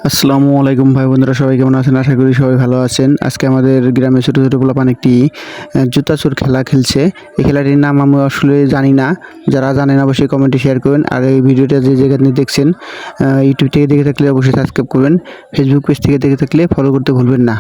আসসালামু আলাইকুম ভাই বন্ধুরা, সবাই কেমন আছেন? আশা করি সবাই ভালো আছেন। আজকে আমাদের গ্রামে ছোটো ছোটো পোলাপান একটি জুতা চোর খেলা খেলছে। এই খেলাটির নাম আমি আসলে জানি না, যারা জানেন অবশ্যই কমেন্টে শেয়ার করবেন। আর এই ভিডিওটা যে জায়গা থেকে দেখছেন, ইউটিউব থেকে দেখে থাকলে অবশ্যই সাবস্ক্রাইব করবেন, ফেসবুক পেজ থেকে দেখে থাকলে ফলো করতে ভুলবেন না।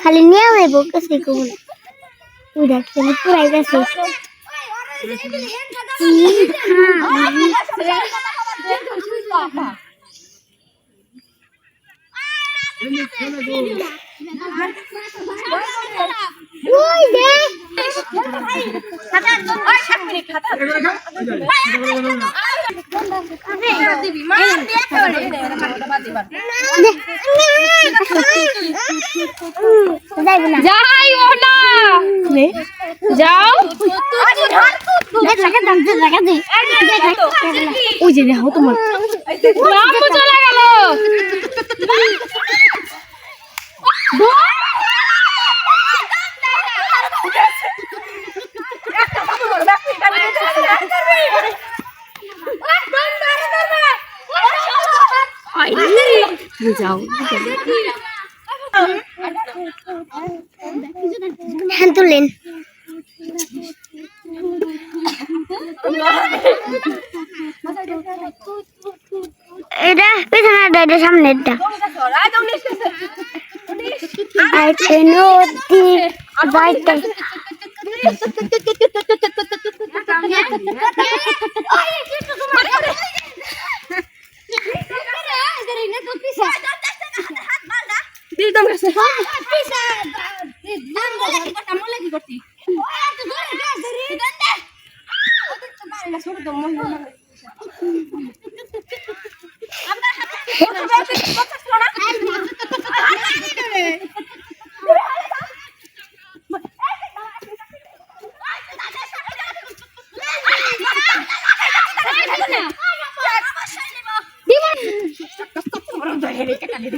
খালি নিয়ে যাবো কাছে উড়া খালি পুরাই গেছে ওই দে যাও ওই যে দেখো তোমার চলে গেল। যাও হ্যাঁ তুলেন এটা পেছনে এটা সামনে এটা নদী যাইতে লাগে